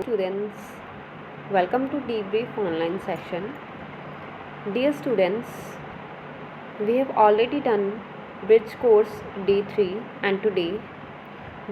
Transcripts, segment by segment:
students, welcome to Debrief online session. Dear students, we have already done Bridge course Day 3 and today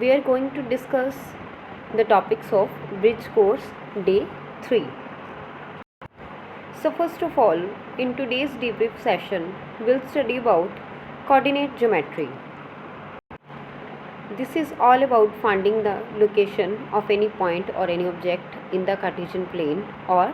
we are going to discuss the topics of Bridge course Day 3. So first of all, in today's debrief session, we'll study about coordinate geometry. This is all about finding the location of any point or any object in the Cartesian plane or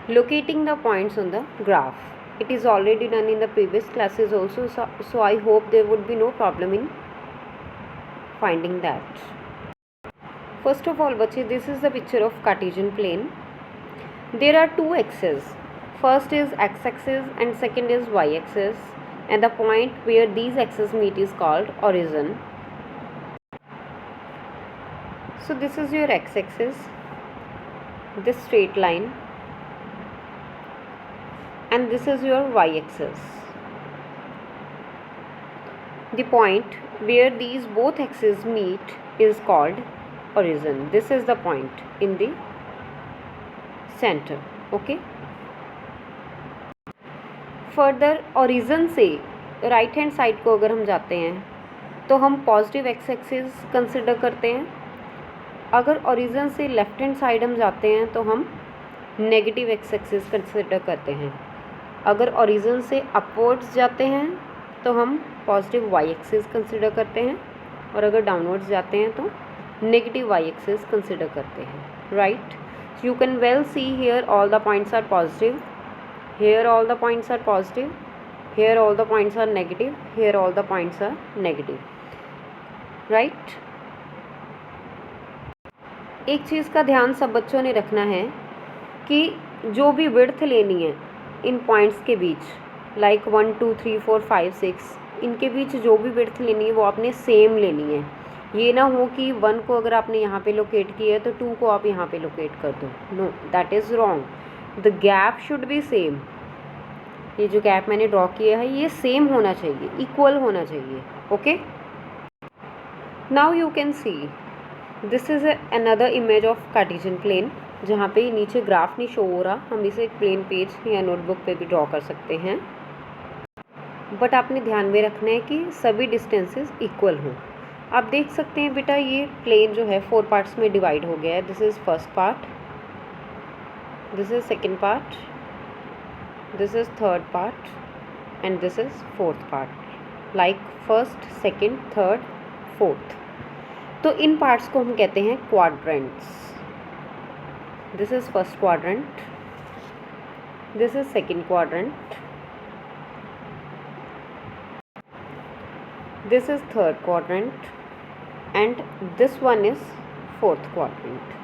locating the points on the graph. It is already done in the previous classes also, so I hope there would be no problem in finding that. First of all, बच्चे, this is the picture of Cartesian plane. There are two axes. First is x-axis and second is y-axis, and the point where these axes meet is called origin. So this is your x-axis, this straight line, and this is your y-axis. The point where these both axes meet is called origin. This is the point in the center. Okay. Further origin से right hand side को अगर हम जाते हैं तो हम positive x axis consider करते हैं. अगर ओरिजिन से लेफ्ट हैंड साइड हम जाते हैं तो हम नेगेटिव एक्स एक्सिस कंसिडर करते हैं. अगर ओरिजिन से अपवर्ड्स जाते हैं तो हम पॉजिटिव वाई एक्सिस कंसिडर करते हैं, और अगर डाउनवर्ड्स जाते हैं तो नेगेटिव वाई एक्सिस कंसिडर करते हैं. Right, you can well see here all the points are positive, here all the points are positive, here all the points are negative, here all the points are negative. right. एक चीज़ का ध्यान सब बच्चों ने रखना है कि जो भी विड्थ लेनी है इन पॉइंट्स के बीच, लाइक 1 2 3 4 5 6, इनके बीच जो भी विड्थ लेनी है वो आपने सेम लेनी है. ये ना हो कि 1 को अगर आपने यहाँ पे लोकेट किया है तो 2 को आप यहाँ पे लोकेट कर दो. No, that is wrong. The gap should be same. ये जो गैप मैंने ड्रॉ किया है ये सेम होना चाहिए, इक्वल होना चाहिए. Okay, now you can see this is another image of Cartesian plane, जहाँ पे नीचे ग्राफ नहीं शो हो रहा. हम इसे प्लेन पेज या नोटबुक पे भी ड्रॉ कर सकते हैं, बट आपने ध्यान में रखना है कि सभी डिस्टेंसेस इक्वल हों. आप देख सकते हैं बेटा ये प्लेन जो है 4 पार्ट्स में डिवाइड हो गया है. This is first part, this is second part, this is third part, and this is fourth part, like first, second, third, fourth. तो इन पार्ट्स को हम कहते हैं quadrants. This is first quadrant, this is second quadrant, this is third quadrant, and this one is fourth quadrant.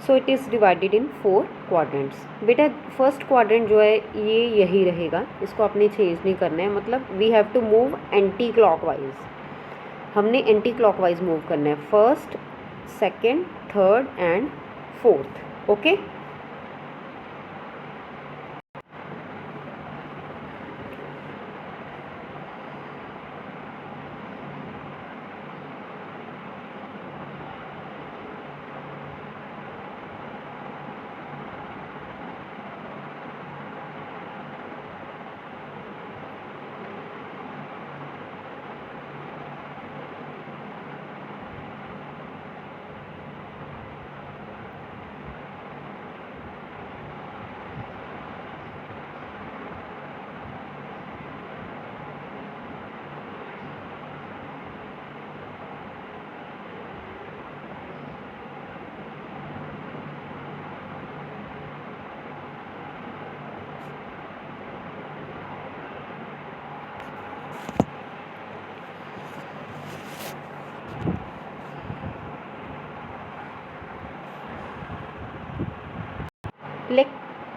So it is divided in 4 quadrants. बेटा first quadrant जो है ये यही रहेगा, इसको आपने चेंज नहीं करना है. मतलब we have to move anti clockwise. हमने एंटी क्लॉकवाइज मूव करना है. First, second, third and fourth. Okay,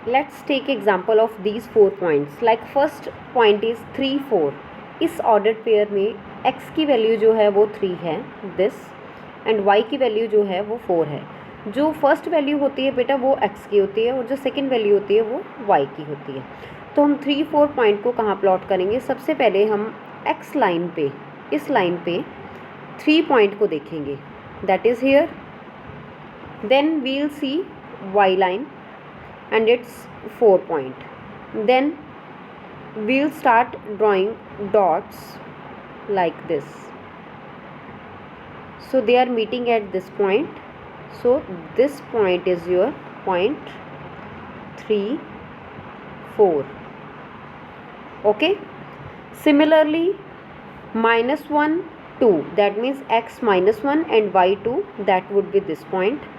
let's take example of these 4 points. like first point is 3 4. इस ऑर्डर पेयर में x की वैल्यू जो है वो 3 है, दिस, एंड y की वैल्यू जो है वो 4 है. जो फर्स्ट वैल्यू होती है बेटा वो x की होती है, और जो सेकंड वैल्यू होती है वो y की होती है. तो हम 3 4 पॉइंट को कहाँ प्लॉट करेंगे? सबसे पहले हम x लाइन पे, इस लाइन पे 3 पॉइंट को देखेंगे. That is here Then we'll see y line and its 4 point. Then we'll start drawing dots like this. So they are meeting at this point. So this point is your point 3, 4. Okay. Similarly, -1, 2, that means x -1 and y2, that would be this point.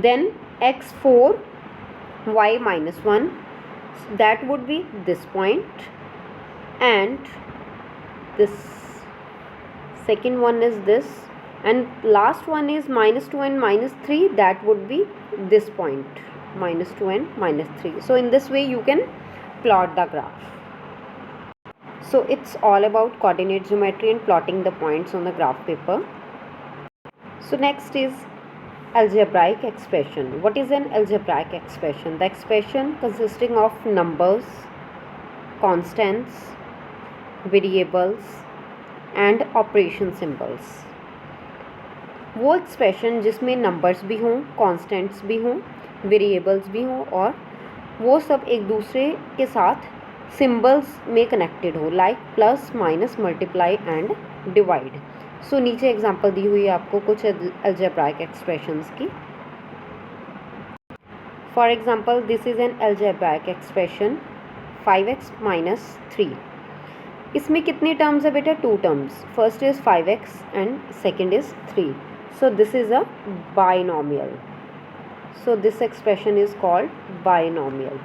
Then x4, y -1, that would be this point. And this second one is this, and last one is -2 and -3, that would be this point, -2 and -3. So in this way you can plot the graph. So it's all about coordinate geometry and plotting the points on the graph paper. So next is algebraic expression. What is an algebraic expression? The expression consisting of numbers, constants, variables and operation symbols. वो expression जिसमें numbers भी हों, constants भी हों, variables भी हों और वो सब एक दूसरे के साथ सिम्बल्स में कनेक्टेड हो, like plus, minus, multiply and divide. So नीचे एग्जांपल दी हुई है आपको कुछ अलजेब्राइक एक्सप्रेशंस की. For example this is an algebraic expression 5x - 3. इसमें कितनी टर्म्स है बेटा? 2 terms. First is 5x and second is 3. So this is a binomial. So this expression is called binomial.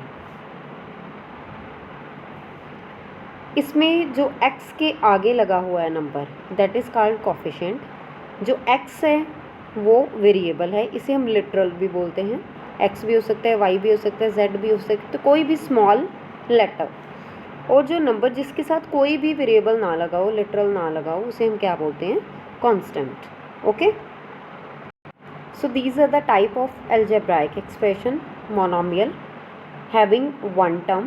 इसमें जो x के आगे लगा हुआ है number, that is called coefficient. जो x है वो वेरिएबल है, इसे हम लिटरल भी बोलते हैं. x भी हो सकता है, y भी हो सकता है, z भी हो सकता है, तो कोई भी स्मॉल लेटर. और जो नंबर जिसके साथ कोई भी वेरिएबल ना लगा हो, लिटरल ना लगा हो, उसे हम क्या बोलते हैं? Constant. Okay. So these are the type of algebraic expression. Monomial having one term,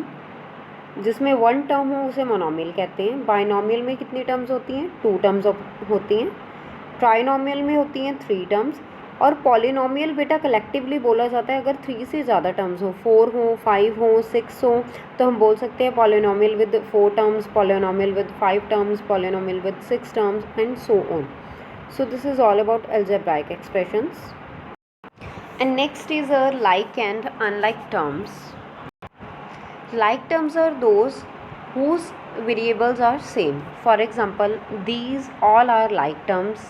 जिसमें वन टर्म हो उसे मोनोमियल कहते हैं. बाइनोमियल में कितनी टर्म्स होती हैं? 2 टर्म्स होती हैं. ट्राइनोमियल में होती हैं 3 टर्म्स. और पॉलिनोमियल बेटा कलेक्टिवली बोला जाता है अगर 3 से ज़्यादा टर्म्स हो, 4 हो, 5 हो, 6 हो, तो हम बोल सकते हैं polynomial with 4 terms, polynomial with 5 terms, polynomial with 6 terms and so on. So this is all about algebraic expressions. And next is like and unlike terms. Like terms are those whose variables are same. For example, these all are like terms.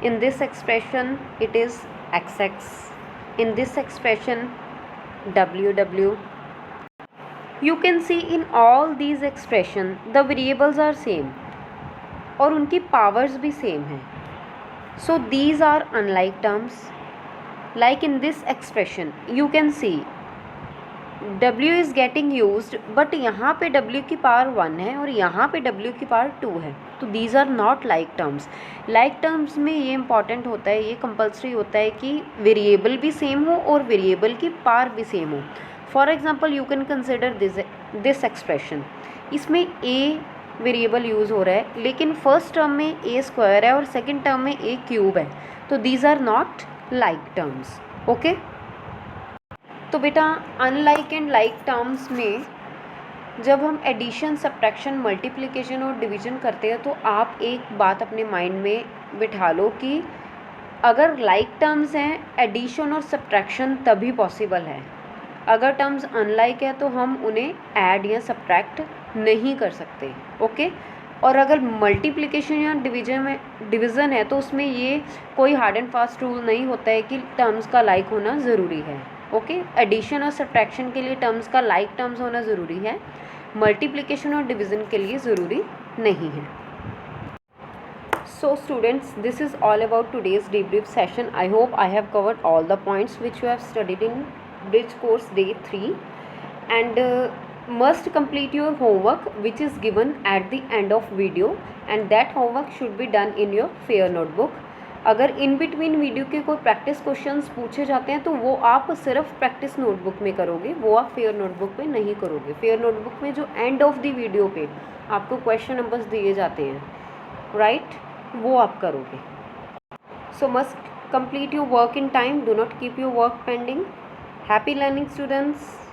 In this expression it is xx. In this expression ww. You can see in all these expressions the variables are same और उनकी powers भी same हैं. So these are unlike terms. Like in this expression you can see w is getting used, but यहाँ पे w की power 1 है और यहाँ पे w की पावर 2 है, तो these are not like terms. Like terms में ये important होता है, ये compulsory होता है कि वेरिएबल भी सेम हो और वेरिएबल की पावर भी सेम हो. For example you can consider this expression. इसमें a वेरिएबल यूज़ हो रहा है, लेकिन फर्स्ट टर्म में a स्क्वायर है और सेकंड टर्म में a क्यूब है, तो these are not like terms. Okay. तो बेटा अनलाइक एंड लाइक टर्म्स में जब हम एडिशन, सब्ट्रैक्शन, मल्टीप्लिकेशन और डिवीजन करते हैं तो आप एक बात अपने माइंड में बिठा लो कि अगर लाइक टर्म्स हैं एडिशन और सब्ट्रैक्शन तभी पॉसिबल है. अगर टर्म्स अनलाइक है तो हम उन्हें ऐड या सब्ट्रैक्ट नहीं कर सकते. ओके. और अगर मल्टीप्लिकेशन या डिवीज़न है तो उसमें ये कोई हार्ड एंड फास्ट रूल नहीं होता है कि टर्म्स का लाइक होना ज़रूरी है. ओके. एडिशन और सब्ट्रैक्शन के लिए टर्म्स का लाइक टर्म्स होना ज़रूरी है, मल्टीप्लिकेशन और डिवीज़न के लिए ज़रूरी नहीं है. So students, this is all about today's debrief session. I hope I have covered all the points which you have studied in Bridge course day 3, and must complete your homework which is given at the end of video, and that homework should be done in your fair notebook. अगर in between video के कोई practice questions पूछे जाते हैं तो वो आप सिर्फ प्रैक्टिस नोटबुक में करोगे, वो आप फेयर नोटबुक में नहीं करोगे. फेयर नोटबुक में जो एंड ऑफ द वीडियो पे आपको क्वेश्चन नंबर्स दिए जाते हैं, राइट, वो आप करोगे. सो must complete your work in time. Do not keep your work pending. Happy learning, students.